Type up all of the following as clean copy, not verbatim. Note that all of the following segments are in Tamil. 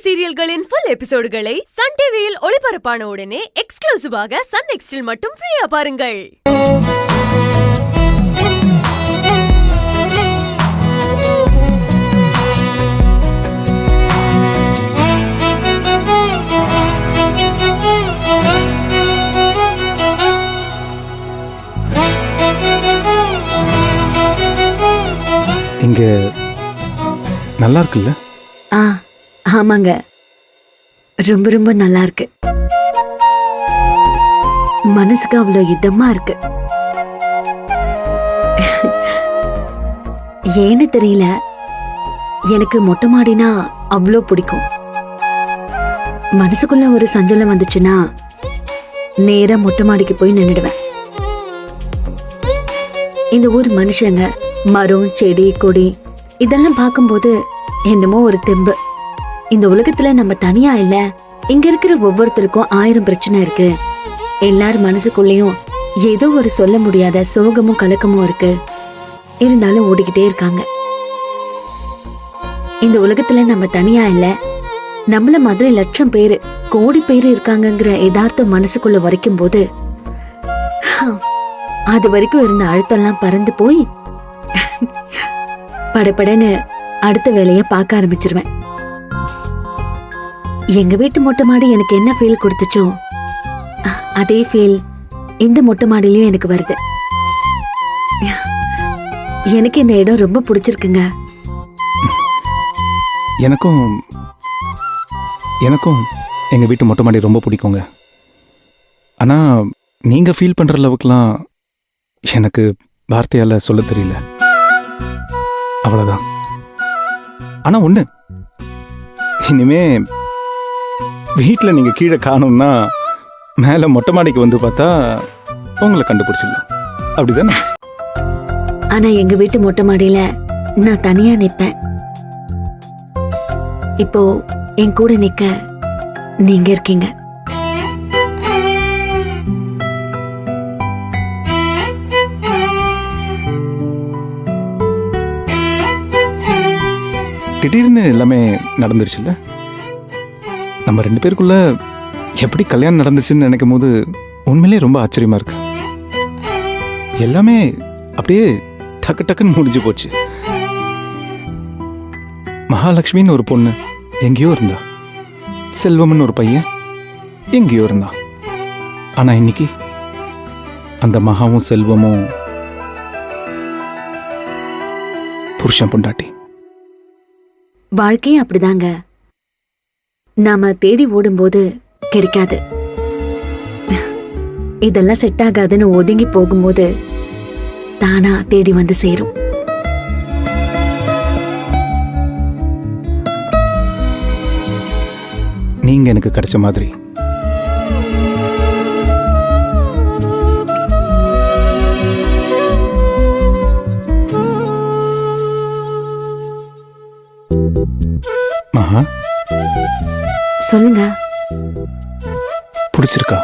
சீரியல்களின் ஃபுல் எபிசோடுகளை சன் டிவியில் ஒளிபரப்பான உடனே எக்ஸ்க்ளூசிவாக சன் நெக்ஸ்டில் மட்டும் ஃப்ரீயா பாருங்கள். இங்க நல்லா இருக்குல்ல? ஆமாங்க, ரொம்ப ரொம்ப நல்லா இருக்கு. மனசுக்கு அவ்வளோ இதமா இருக்கு. ஏன்னு தெரியல, எனக்கு மொட்டை மாடினா அவ்வளோ பிடிக்கும். மனசுக்குள்ள ஒரு சஞ்சலம் வந்துச்சுன்னா நேரா மொட்டை மாடிக்கு போய் நின்னுடுவேன். இந்த ஊர் மனுஷங்க, மரம், செடி, கொடி இதெல்லாம் பார்க்கும்போது என்னமோ ஒரு தெம்பு. இந்த உலகத்துல நம்ம தனியா இல்ல, இங்க இருக்கிற ஒவ்வொருத்தருக்கும் 1000 பிரச்சனை இருக்கு. எல்லார் மனசுக்குள்ளேயும் ஏதோ ஒரு சொல்ல முடியாத சோகமும் கலக்கமும் இருக்கு. இருந்தாலும் ஓடிக்கிட்டே இருக்காங்க. இந்த உலகத்துல நம்ம தனியா இல்ல, நம்மள மாதிரி லட்சம் பேரு, கோடி பேரு இருக்காங்கங்கிற யதார்த்தம் மனசுக்குள்ள வரைக்கும் போது அது வரைக்கும் இருந்த அழுத்தம்லாம் பறந்து போய் படப்படன்னு அடுத்த வேலைய பார்க்க ஆரம்பிச்சிருவேன். எங்க வீட்டு மொட்டை மாடி எனக்கு என்ன ஃபீல் கொடுத்துச்சோ அதே ஃபீல் இந்த மொட்டை மாடிலையும் எனக்கு வருது. எனக்கு இந்த இடம் ரொம்ப பிடிச்சிருக்குங்க. எனக்கும் எங்க வீட்டு மொட்டை மாடி ரொம்ப பிடிக்குங்க. ஆனா நீங்க ஃபீல் பண்ற அளவுக்குலாம் எனக்கு வார்த்தையால சொல்ல தெரியல, அவ்வளவுதான். ஆனா ஒண்ணு, இனிமே வீட்டுல நீங்க கீழே காணும்னா மேல மொட்டை மாடிக்கு வந்து பார்த்தா உங்களை கண்டுபிடிச்சிடலாம், அப்படிதானே? ஆனா எங்க வீட்டு மொட்டை மாடியில நான் தனியா நிப்பேன். இப்போ என் கூட நிக்க நீங்க இருக்கீங்க. திடீர்னு எல்லாமே நடந்துருச்சுல்ல. நம்ம 2 பேருக்குள்ள எப்படி கல்யாணம் நடந்துச்சுன்னு நினைக்கும் போது உண்மையிலே ரொம்ப ஆச்சரியமா இருக்கு. எல்லாமே அப்படியே டக்கு டக்குன்னு முடிஞ்சு போச்சு. மகாலட்சுமின்னு ஒரு பொண்ணு எங்கேயோ இருந்தா, செல்வம்னு ஒரு பையன் எங்கேயோ இருந்தா. ஆனா இன்னைக்கு அந்த மகாவும் செல்வமும் புருஷன் பொண்டாட்டி. வாழ்க்கையே அப்படிதாங்க. நாம தேடி ஓடும்போது கிடைக்காது. இதெல்லாம் செட் ஆகாதுன்னு ஒதுங்கி போகும்போது தானா தேடி வந்து சேரும். நீங்க எனக்கு கிடைச்ச மாதிரி மகா. சொல்லுங்க. பிடிச்சிருக்கா?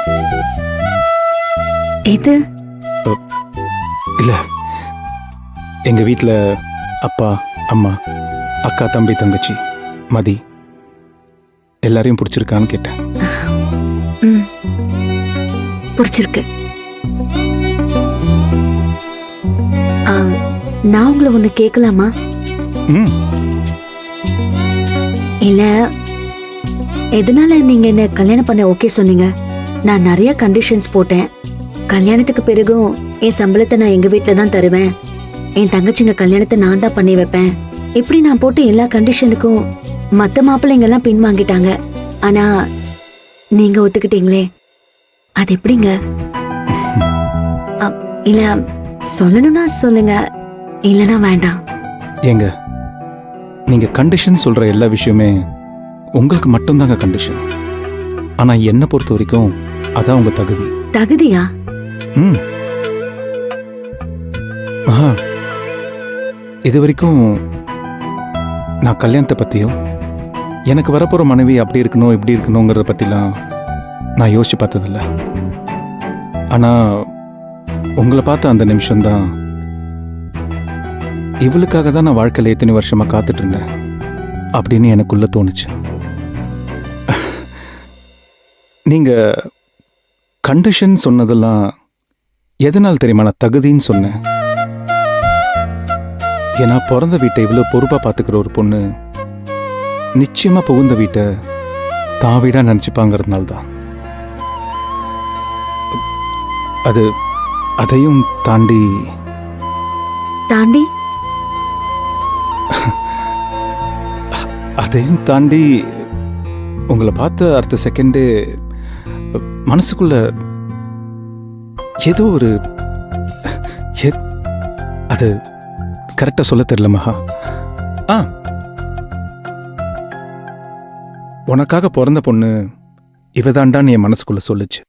எது? இல்ல, எங்க வீட்டுல அப்பா, அம்மா, அக்கா, தம்பி, தங்கச்சி, மதி எல்லாரையும் பிடிச்சிருக்கான்னு கேட்டேன். பிடிச்சிருக்கு. நான் உங்களை ஒண்ணு கேட்கலாமா? இல்ல, எதனால நீங்க என்ன கல்யாணம் பண்ண ஓகே சொன்னீங்க? நான் நிறைய கண்டிஷன்ஸ் போட்டேன். கல்யாணத்துக்கு பிறகும் என் சம்பளத்தை நான் எங்க வீட்டுல தான் தருவேன், என் தங்கச்சிங்க கல்யாணத்தை நான் தான் பண்ணி வைப்பேன், இப்படி நான் போட்ட எல்லா கண்டிஷனுக்கும் மத்த மாப்பிள்ளைங்க எல்லாம் பின் வாங்கிட்டாங்க. ஆனா நீங்க ஒத்துக்கிட்டீங்களே, அது எப்படிங்க? இல்ல, சொல்லணும்னா சொல்லுங்க, இல்லனா வேண்டாம். ஏங்க, நீங்க கண்டிஷன் சொல்ற எல்லா விஷயமே உங்களுக்கு மட்டும்தாங்க கண்டிஷன். ஆனா என்ன பொறுத்த வரைக்கும் அதான் உங்க தகுதி. தகுதியா? இது வரைக்கும் நான் கல்யாணத்தை பத்தியும் எனக்கு வரப்போற மனைவி அப்படி இருக்கணும் இப்படி இருக்கணுங்கிறத பத்திலாம் நான் யோசிச்சு பார்த்ததில்ல. ஆனா உங்களை பார்த்த அந்த நிமிஷம்தான், இவளுக்காக தான் நான் வாழ்க்கையில் எத்தனை வருஷமா காத்துட்டு இருந்தேன் அப்படின்னு எனக்குள்ள தோணுச்சு. நீங்க கண்டிஷன் சொன்னதெல்லாம் எதனால் தெரியுமா நான் தகுதின்னு சொன்னேன். ஏன்னா பிறந்த வீட்டை இவ்வளோ பொறுப்பா பார்த்துக்கிற ஒரு பொண்ணு நிச்சயமா புகுந்த வீட்டை தான் வீடா நினச்சிப்பாங்கிறதுனால தான். அது அதையும் தாண்டி தாண்டி அதையும் தாண்டி உங்களை பார்த்த அடுத்த செகண்டு மனசுக்குள்ள ஏதோ ஒரு அது கரெக்டாக சொல்ல தெரியல மகா. உனக்காக பிறந்த பொண்ணு இவதாண்டான்னு என் மனசுக்குள்ள சொல்லுச்சு.